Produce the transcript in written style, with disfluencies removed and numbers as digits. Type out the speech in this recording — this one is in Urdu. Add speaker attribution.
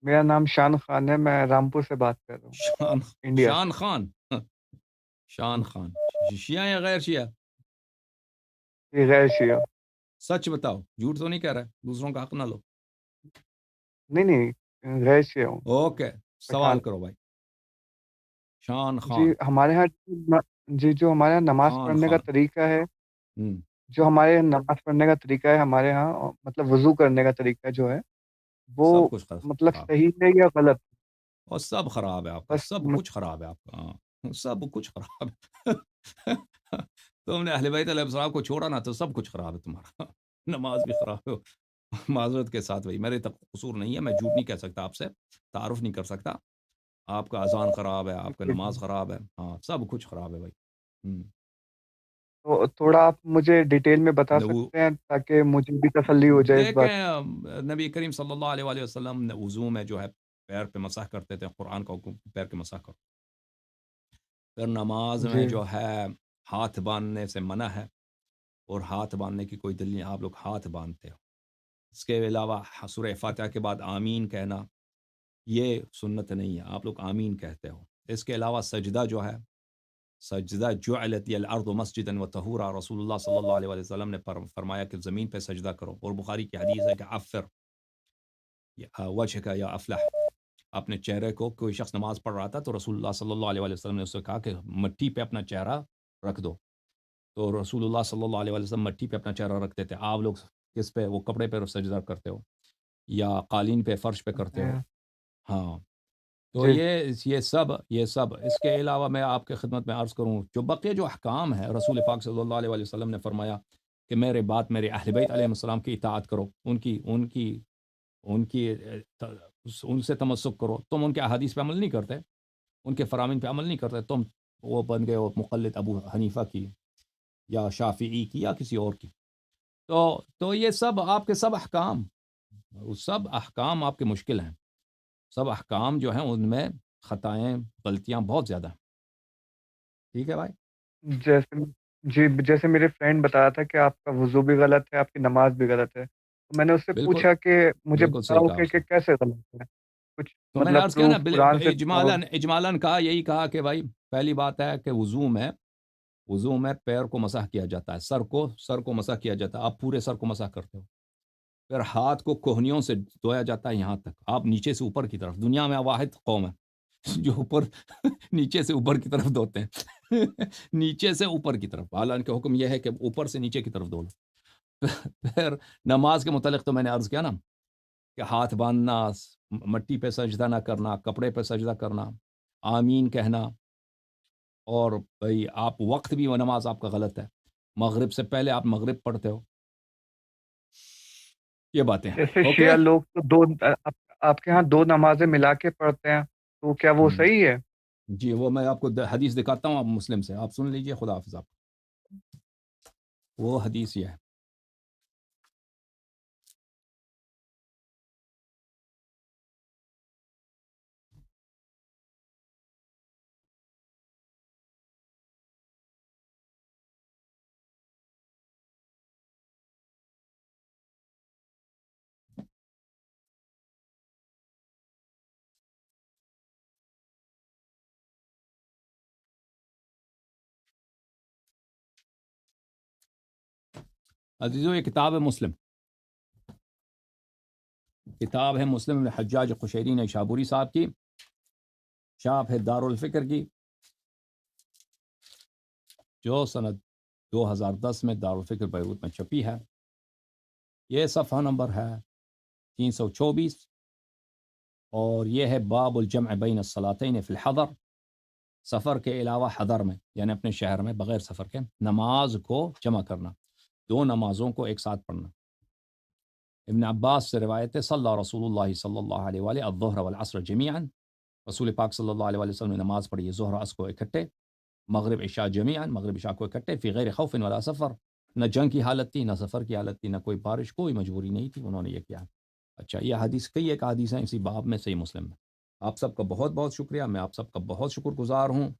Speaker 1: میرا نام شان خان ہے، میں رامپور سے بات کر رہا ہوں،
Speaker 2: شان
Speaker 1: انڈیا سے۔
Speaker 2: شان خان شان خان شیعہ یا غیر شیعہ؟
Speaker 1: یہ غیر شیعہ۔
Speaker 2: سچ بتاؤ، جھوٹ تو نہیں کہہ رہا، دوسروں کا حق نہ لو۔
Speaker 1: نہیں نہیں، غیر شیعہ ہوں،
Speaker 2: اوکے، سوال
Speaker 1: پٹھان۔
Speaker 2: کرو بھائی۔ شان
Speaker 1: جی
Speaker 2: خان
Speaker 1: ہمارے یہاں جی جو ہمارے یہاں نماز
Speaker 2: خان
Speaker 1: پڑھنے کا
Speaker 2: خان
Speaker 1: طریقہ ہے،
Speaker 2: ہوں،
Speaker 1: جو ہمارے یہاں نماز پڑھنے کا طریقہ ہے ہمارے یہاں، مطلب وضو کرنے کا طریقہ جو ہے وہ
Speaker 2: سب کچھ
Speaker 1: مطلب
Speaker 2: خراب،
Speaker 1: صحیح ہے یا غلط؟
Speaker 2: اور سب خراب ہے آپ کا،
Speaker 1: بس
Speaker 2: سب کچھ خراب ہے آپ کا، ہاں سب کچھ خراب ہے تم نے اہل بیت علیہ السلام کو چھوڑا نا تو سب کچھ خراب ہے تمہارا، نماز بھی خراب ہے۔ معذرت کے ساتھ بھائی، میرے تک قصور نہیں ہے، میں جھوٹ نہیں کہہ سکتا، آپ سے تعارف نہیں کر سکتا۔ آپ کا اذان خراب ہے، آپ کا نماز خراب ہے، ہاں سب کچھ خراب ہے بھائی۔
Speaker 1: تو تھوڑا آپ مجھے ڈیٹیل میں بتا
Speaker 2: وہ
Speaker 1: سکتے ہیں تاکہ مجھے بھی تسلی ہو جائے اس بات کی؟
Speaker 2: دیکھیں، نبی کریم صلی اللہ علیہ وآلہ وسلم نے وضو میں جو ہے پیر پہ مسح کرتے تھے، قرآن کا حکم پیر کے مسح کرو۔ پھر نماز میں
Speaker 1: جی
Speaker 2: جو ہے ہاتھ باندھنے سے منع ہے، اور ہاتھ باندھنے کی کوئی دلیل نہیں، آپ لوگ ہاتھ باندھتے ہو۔ اس کے علاوہ سورہ فاتحہ کے بعد آمین کہنا یہ سنت نہیں ہے، آپ لوگ آمین کہتے ہو۔ اس کے علاوہ سجدہ جو ہے، سجدہ جعلت الارض مسجدا وطہورا، رسول اللہ صلی اللہ علیہ وسلم نے فرمایا کہ زمین پہ سجدہ کرو، اور بخاری کی حدیث ہے کہ عفر وجہک یا افلح، اپنے چہرے کو، کوئی شخص نماز پڑھ رہا تھا تو رسول اللہ صلی اللہ علیہ وسلم نے اس سے کہا کہ مٹی پہ اپنا چہرہ رکھ دو، تو رسول اللہ صلی اللہ علیہ وسلم مٹی پہ اپنا چہرہ رکھتے تھے۔ آپ لوگ کس پہ، وہ کپڑے پہ سجدہ کرتے ہو یا قالین پہ، فرش پہ کرتے ہو؟ ہاں، تو
Speaker 1: جی
Speaker 2: یہ سب اس کے علاوہ میں آپ کے خدمت میں عرض کروں، جو بقیہ جو احکام ہے، رسول پاک صلی اللہ علیہ وسلم نے فرمایا کہ میرے اہل بیت علیہ السلام کی اطاعت کرو، ان سے تمسک کرو۔ تم ان کے احادیث پہ عمل نہیں کرتے، ان کے فرامین پہ عمل نہیں کرتے، تم وہ بن گئے ہو مقلد ابو حنیفہ کی یا شافعی کی یا کسی اور کی۔ تو یہ سب آپ کے سب احکام آپ کے مشکل ہیں، سب احکام جو ہیں ان میں خطائیں، غلطیاں بہت زیادہ ہیں۔ ٹھیک ہے بھائی؟
Speaker 1: جیسے جیسے میرے فرینڈ بتایا تھا کہ آپ کا وضو بھی غلط ہے، آپ کی نماز بھی غلط ہے، تو میں نے اس سے
Speaker 2: بالکل
Speaker 1: پوچھا کہ مجھے
Speaker 2: بالکل صحیح
Speaker 1: بتاؤ
Speaker 2: کہا
Speaker 1: کہ
Speaker 2: اس نے۔
Speaker 1: کیسے غلط ہے، کچھ
Speaker 2: تو میں نے
Speaker 1: مطلب
Speaker 2: عرض کیا نا،
Speaker 1: پروف قرآن سے دکھاؤ۔
Speaker 2: اجمالاً کہا، یہی کہا کہ بھائی پہلی بات ہے کہ وضو میں پیر کو مسح کیا جاتا ہے، سر کو مسح کیا جاتا ہے، آپ پورے سر کو مسح کرتے ہو۔ پھر ہاتھ کو کوہنیوں سے دھویا جاتا ہے، یہاں تک آپ نیچے سے اوپر کی طرف، دنیا میں واحد قوم ہے جو نیچے سے اوپر کی طرف دھوتے ہیں نیچے سے اوپر کی طرف، حالانکہ حکم یہ ہے کہ اوپر سے نیچے کی طرف دھو لو۔ پھر نماز کے متعلق تو میں نے عرض کیا نا کہ ہاتھ باندھنا، مٹی پہ سجدہ نہ کرنا، کپڑے پہ سجدہ کرنا، آمین کہنا، اور بھائی آپ وقت بھی وہ نماز آپ کا غلط ہے، مغرب سے پہلے آپ مغرب پڑھتے ہو، یہ باتیں ہیں۔
Speaker 1: جیسے
Speaker 2: اوکے،
Speaker 1: شیعہ لوگ تو آپ کے ہاں دو نمازیں ملا کے پڑھتے ہیں، تو کیا وہ صحیح ہے؟
Speaker 2: جی وہ میں آپ کو حدیث دکھاتا ہوں، آپ مسلم سے، آپ سن لیجئے، خدا حافظ آپ۔ وہ حدیث یہ ہے، عزیزو یہ کتاب ہے مسلم، کتاب ہے مسلم ابن حجاج قشیری نیشابوری صاحب کی، چھاپ ہے دارالفکر کی، جو سنت 2010 میں دارالفکر بیروت میں چھپی ہے۔ یہ صفحہ نمبر ہے 324، اور یہ ہے باب الجمع بین الصلاتین فی الحضر، سفر کے علاوہ حضر میں، یعنی اپنے شہر میں بغیر سفر کے نماز کو جمع کرنا، دو نمازوں کو ایک ساتھ پڑھنا۔ ابن عباس سے روایت ہے، صلی رسول اللہ صلی اللہ علیہ وآلہ الظہر والعصر جمیعا، رسول پاک صلی اللہ علیہ وآلہ وسلم نے نماز پڑھی ظہر و عصر کو اکٹھے، مغرب عشاء جمیعا، مغرب عشاء کو اکٹھے، فی غیر خوف ولا سفر، نہ جنگ کی حالت تھی، نہ سفر کی حالت تھی، نہ کوئی بارش، کوئی مجبوری نہیں تھی، انہوں نے یہ کیا۔ اچھا، یہ حدیث کئی ایک حدیث ہیں اسی باب میں، صحیح مسلم میں۔ آپ سب کا بہت بہت شکریہ، میں آپ سب کا بہت شکر گزار ہوں۔